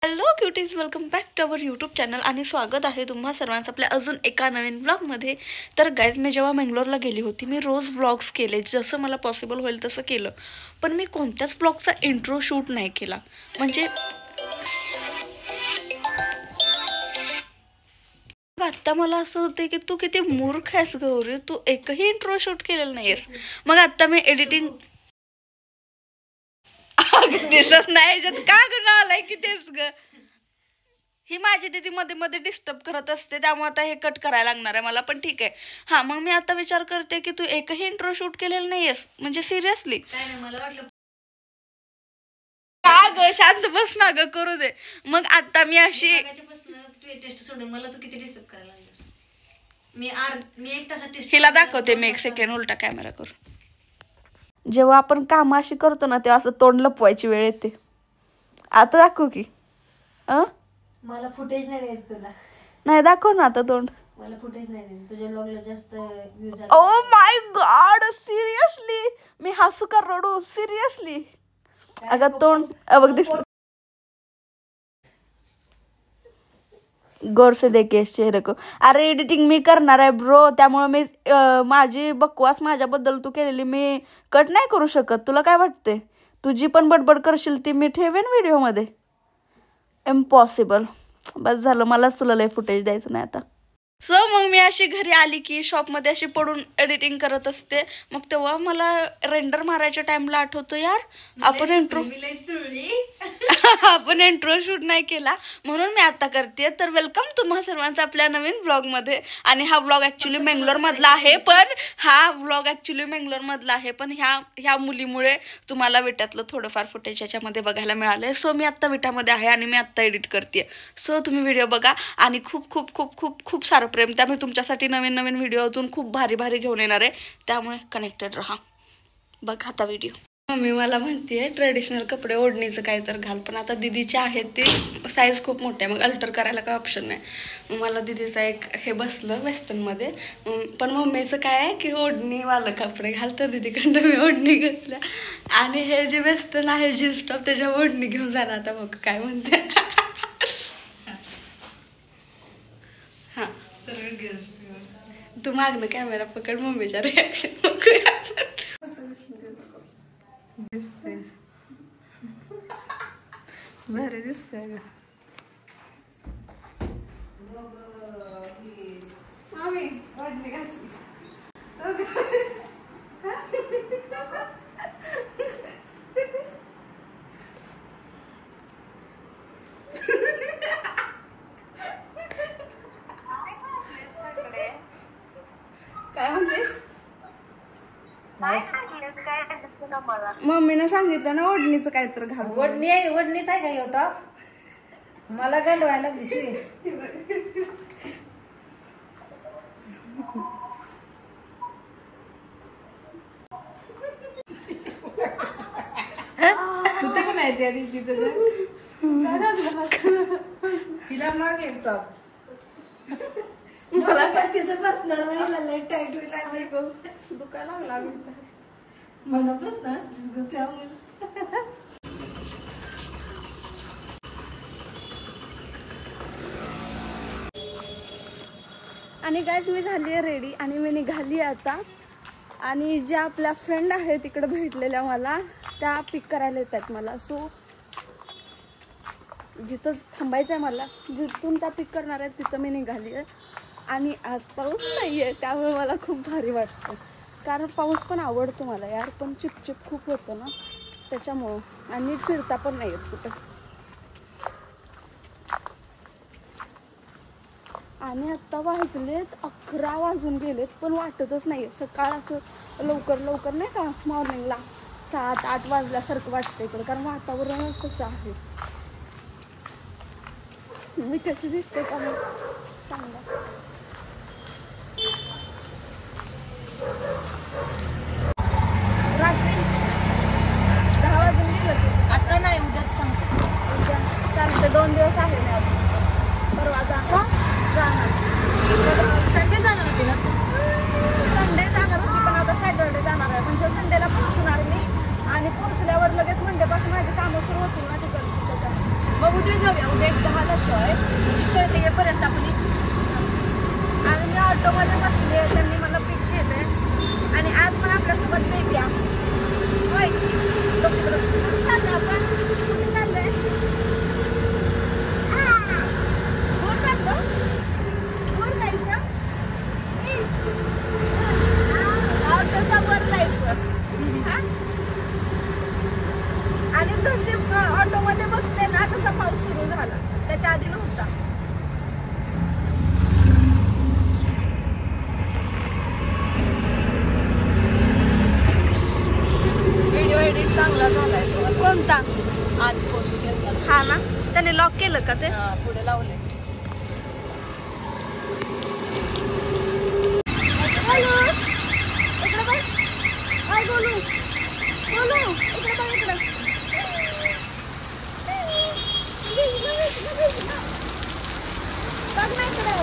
Hello cuties, welcome back to our YouTube channel आणि स्वागत आहे तुम्हा सर्वांचं आपल्या अजून एका नवीन ब्लॉगमध्ये. तर गाईज, मी जेव्हा मंगलोरला गेली होती मी रोज व्लॉग्स केले, जसं मला पॉसिबल होईल तसं केलं, पण मी कोणत्याच ब्लॉगचा इंट्रो शूट नाही केला. म्हणजे आत्ता मला असं होतं की तू किती मूर्ख आहेस गौरी, तू एकही इंट्रो शूट केलेलं नाहीयेस. मग आत्ता मी एडिटिंग दिसत नाही याच्यात का गुन्हा आलाय की तेच ग. ही माझी दीदी मध्ये मध्ये डिस्टर्ब करत असते, त्यामुळे आता हे कट करायला लागणार आहे मला, पण ठीक आहे. हा, मग मी आता विचार करते की तू एकही इंट्रो शूट केलेलं नाहीयेस, म्हणजे सिरियसली. का ग, शांत बस ना ग, करू दे. मग आता मी अशी हिला दाखवते, मी एक सेकंड उलटा कॅमेरा करू. जेव्हा आपण काम अशी करतो ना तेव्हा असं तोंड लपवायची वेळ येते. आता दाखवू की? मला फुटेज नाही द्यायचं तुला. नाही, दाखव ना आता तोंड. मला फुटेज नाही द्यायचं, तुझ्या ब्लॉगला जास्त views. Oh my god, seriously मी हसू का रडू? सिरियसली अगं तोंड बघ दिसलं. गौर से देखे इस चेहरे को. अरे एडिटिंग मी करणार आहे ब्रो, त्यामुळे मी माझी बकवास माझ्याबद्दल तू केलेली मी कट नाही करू शकत. तुला काय वाटते? तुझी पण बडबड करशील ती मी ठेवेन व्हिडिओमध्ये? इम्पॉसिबल. बस झालं, मलाच तुला लय फुटेज द्यायचं नाही आता. सो मग मी अशी घरी आली की शॉपमध्ये अशी पडून एडिटिंग करत असते. मग तेव्हा मला रेंडर मारायच्या टाइमला आठवतो, यार आपण इंट्रो शूट नाही केला, म्हणून मी आता करते. तर वेलकम तुम्हा सर्वांचं आपल्या नवीन ब्लॉगमध्ये. आणि हा ब्लॉग ॲक्च्युली मंगलोरमधला आहे, पण ह्या मुलीमुळे तुम्हाला विट्यातलं थोडंफार फुटेज याच्यामध्ये बघायला मिळालं. सो मी आत्ता विट्यामध्ये आहे आणि मी आत्ता एडिट करते. सो तुम्ही व्हिडिओ बघा आणि खूप खूप खूप खूप खूप सारं प्रेम. त्यामुळे तुमच्यासाठी नवीन नवीन व्हिडिओ अजून खूप भारी भारी घेऊन येणार आहे, त्यामुळे कनेक्टेड राहा. बघा आता व्हिडिओ. मम्मी मला म्हणते ट्रेडिशनल कपडे ओढणीचं काय तर घाल, पण आता दिदीचे आहेत ते साईज खूप मोठे आहे, मग अल्टर करायला काय ऑप्शन नाही. मग मला दिदीचा एक हे बसलं वेस्टर्नमध्ये, पण मम्मीचं काय आहे की ओढणीवालं कपडे घालतं. दिदीकडं मी ओढणी घेतल्या आणि हे जे वेस्टर्न आहे जीन्स टॉप त्याच्या ओढणी घेऊन जाणार. आता बघ काय म्हणते. हा, तू मागणं कॅमेरा पकड, मम्मीच्या रिॲक्शन बघूया. भारी दिसतंय ग. काय म्हणतेस? मम्मीनं सांगितलं ना ओढणीचं काय तर घाल. ओढणीच आहे का हे टॉप? मला गंडवायला लागलीस. तू पण आहे त्या दिवशी तिला मागे एक टॉप. मला पण तिचं बसणार नाही, टाईट दुखायला लागला मला बसणार त्यामुळे. आणि गाईज मी झाली आहे रेडी आणि मी निघाली आता. आणि ज्या आपल्या फ्रेंड आहेत तिकडे भेटलेल्या मला, त्या पिक करायला येतात मला. सो जिथं थांबायचं आहे मला, जिथून त्या पिक करणार आहेत तिथं मी निघाली आहे. आणि आज पाऊस नाही आहे, त्यामुळे मला खूप भारी वाटतं, कारण पाऊस पण आवडतो मला यार, पण चिपचिप खूप होतं ना त्याच्यामुळं, आणि फिरता पण नाही येत कुठं. आणि आत्ता वाजलेत 11 वाजून गेलेत, पण वाटतच नाही आहे. सकाळ असं लवकर लवकर नाही का, मॉर्निंगला 7-8 वाजल्यासारखं वाटतं इकडं, कारण वातावरणच तसं आहे. मी कशी दिसते का मग सांगा. रात्री 10 वाजून गेलं. आता नाही, उद्याच सांगते. उद्या चालतं, 2 दिवस आहे ना अजून. परवा जाणार संडे जाणार होती ना. संडे जाणार होती, पण आता सॅटरडे जाणार आहे. म्हणजे संडेला पोहोचणार मी, आणि पोहोचल्यावर लगेच मंडेपासून माझी कामं सुरू होतील ना तिकडची, त्याच्यामुळे मग उद्या जाऊया, उद्या एक 10ला शो आहे, म्हणजे सर येईपर्यंत आपण आणि मी ऑटोमध्ये बसले, त्यांनी मला पिक केलंय आणि आज पण आपल्यासोबत बेबी आहे. होय कुठे चाललंय आपण? कुठे चाललंय? वर चाललो? वर जायचं? ऑटोचा वर जायचं. आणि जशी ऑटोमध्ये बसले ना तसा पाऊस सुरू झाला, त्याच्या आधी नव्हता. व्हिडिओ एडिट चांगला झालाय तो. कोणता? आज पोस्ट केला. हा ना, त्याने लॉक केलं का ते? पुढे लावले. इकडे बघ. काय बोलू बोलू, इकडे बघ, इकडे. बघ ना इकडे.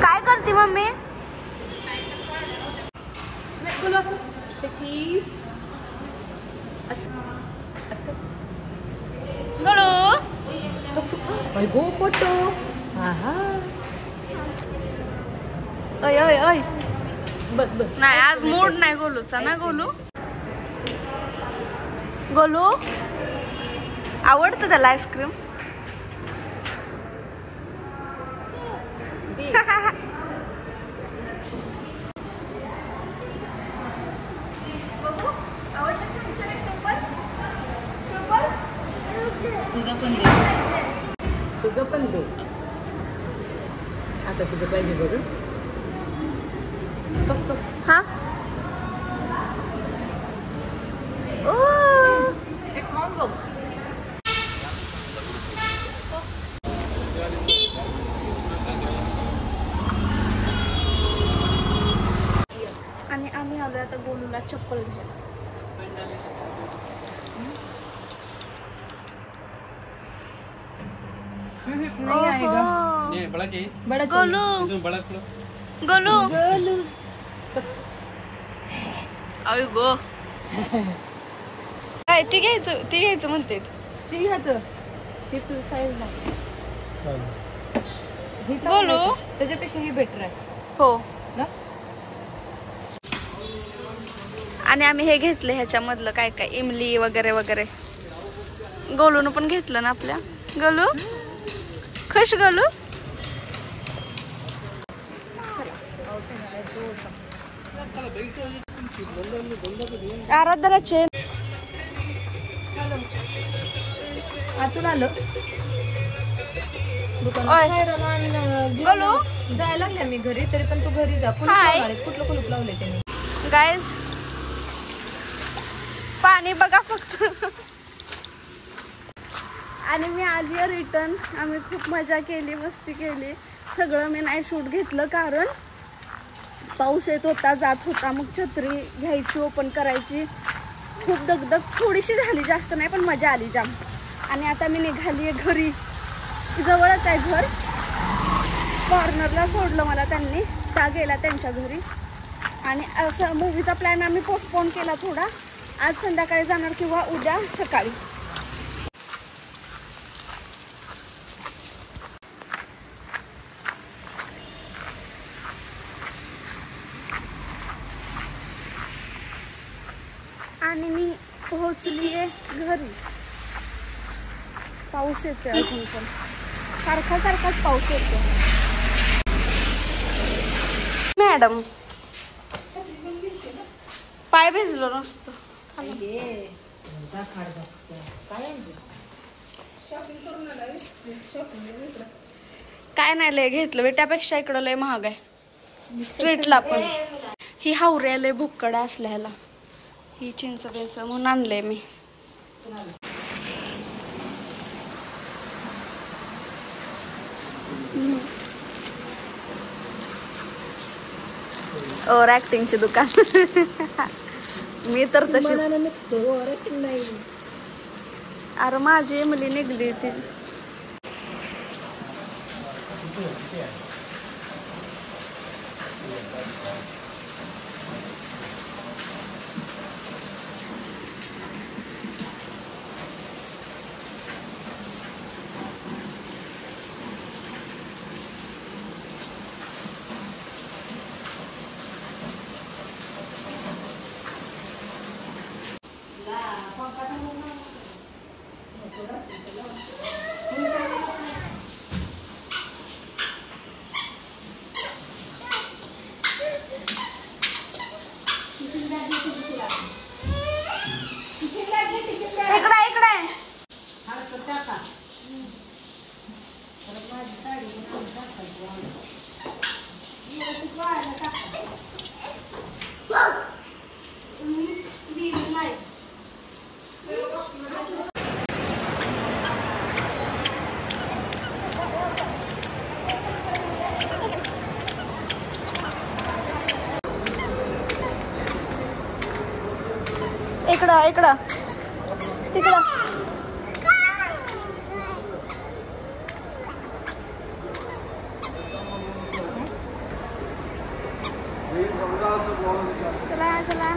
काय करते मम्मी? बोलू असं चीज गो फोटो. अय अय अय. बस बस. नाही आज मूड नाही गोलूचा ना. गोलू गोलू आवडतं त्याला आईस्क्रीम. तुझं पण दे. आता तुझं पाहिजे बघ. हा एक खाऊन बघ. आणि आम्ही आलोय आता गोलूला चप्पल घ्यायला. नहीं आएगा. ये बड़ा चाहिए? बड़ा गोलू इसमें बड़ा खिलो. गोलू गोलू. अय गो. काय ती घ्यायचं म्हणते. ते ह्याचं हे तू साईज ना. गोलू त्याच्यापेक्षा ही बेटर आहे हो. ना. आणि आम्ही हे घेतले ह्याच्यामधलं काय काय इमली वगैरे वगैरे. गोलून पण घेतलं ना आपल्या. गोलू खुश गोलू. आराधनाचे आतून आलं गोलू. जायला लागले मी घरी, तरी पण तू घरी जा. हाय. कुठलं कुलूप लावले त्यांनी. गाईज पाणी बघा फक्त. आणि मी आली रिटर्न. आम्ही खूप मजा केली, मस्ती केली. सगळं मी नाही शूट घेतलं कारण पाऊस येत होता, जात होता. मग छत्री घ्यायची, ओपन करायची, खूप दगदग थोडीशी झाली, जास्त नाही, पण मजा आली जाम. आणि आता मी निघाली आहे घरी. जवळच आहे घर. कॉर्नरला सोडलं मला त्यांनी, त्या गेला त्यांच्या घरी. आणि असं मूवीचा प्लॅन आम्ही पोस्टपोन केला थोडा. आज संध्याकाळी जाणार किंवा उद्या सकाळी. आणि मी पोहोचली आहे घरी. पाऊस येतोय अजून पण, सारखाच पाऊस येतो. मॅडम पाय भिजलो नसतो. काय नाही लय घेतलं बे, त्यापेक्षा इकडं लय महाग आहे स्ट्रीटला पण. ही हावऱ्या लय भुक्कड असल्याला. ही चिंचवेचं म्हणून आणलंय मी. ओव्हर ऍक्टिंगची दुकान. मी तर तशी. अरे माझी मुली निघली ती. इकडं इकडं तिकडं. चला चला.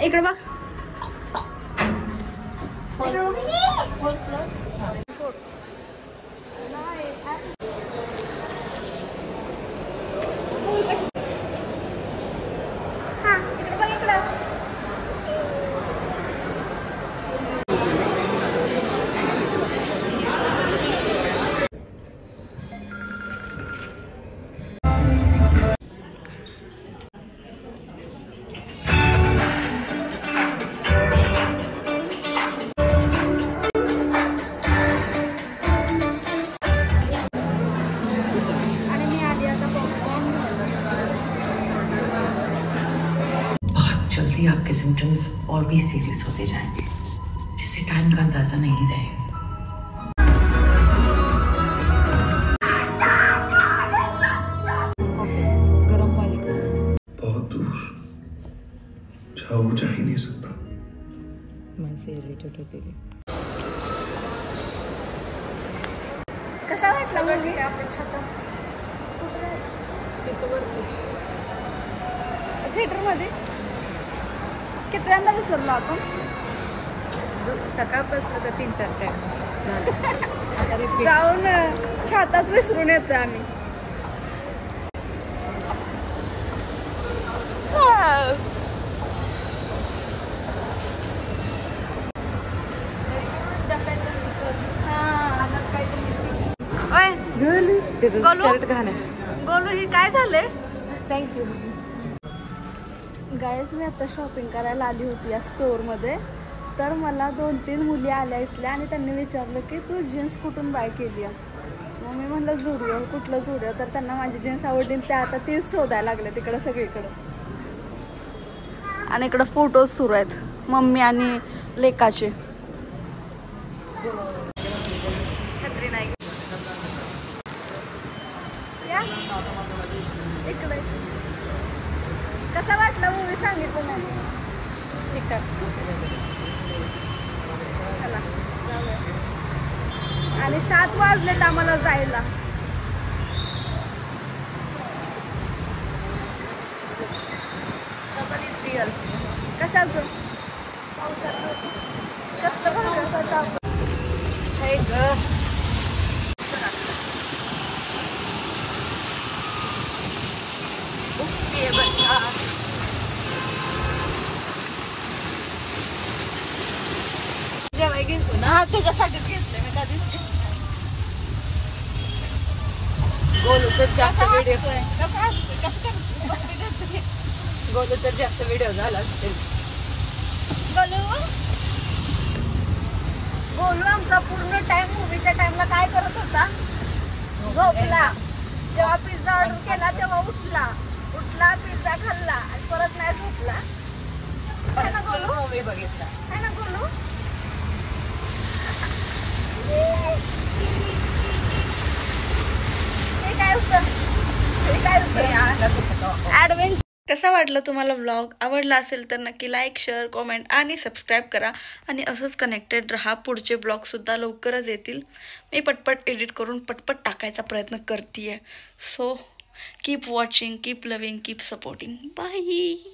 इकडं बघ. जल्दी आपके सिम्टम्स और भी सीरियस होते जाएंगे, जिससे टाइम का अंदाजा नहीं रहेगा. बहुत दूर जहाँ वो जा ही नहीं सकता. कसा वाटला मुली? थिएटर मध्ये किती विसरलो आपण? सकाळपासून तर 3-4 टाइम जाऊन छाताच विसरून येतोय आम्ही. शर्ट घाण गोलू ही काय झालंय? थँक्यू. गायज मी आता शॉपिंग करायला आली होती या स्टोअरमध्ये. तर मला 2-3 मुली आल्या इथल्या आणि त्यांनी विचारलं की तू जीन्स कुठून बाय केली आहे. मग मी म्हणलं झुडिओ. कुठलं झुडिओ? तर त्यांना माझी जीन्स आवडली. त्या आता तीच शोधायला लागले तिकडं सगळीकडं. आणि इकडं फोटोज सुरू आहेत मम्मी आणि लेकाचे. इकडे कसा वाटला मूवी सांगितलं नाही. ठीक-ठाक. चला जाऊया. आणि 7 वाजलेत आम्हाला जायला. कशाचं? पावसाचं. कसलं पावसाचं? हे ग जेवाय घेतो ना. हा तुझ्यासाठीच घेतलंय मी त्या दिवशी. गोलूचं जास्त व्हिडिओ कसं गोलूचा जास्त व्हिडिओ झाला असेल. गोलू आमचा पूर्ण टाइम मूवीच्या टाइमला काय करत होता? झोपला. जेव्हा पिझ्झा ऑर्डर केला तेव्हा उठला पिझ्झा खाल्ला आणि परत नाही झोपला. है ना गोलू? मूवी बघितला. है ना गोलू? हे काय होतं? ॲडव्हेंचर. कसा वाटला तुम्हाला व्लॉग? आवडला असेल तर नक्की लाईक, शेअर, कॉमेंट आणि सबस्क्राईब करा. आणि असंच कनेक्टेड राहा. पुढचे ब्लॉगसुद्धा लवकरच येतील. मी पटपट एडिट करून पटपट टाकायचा प्रयत्न करते आहे. So keep watching, keep loving, keep supporting. Bye.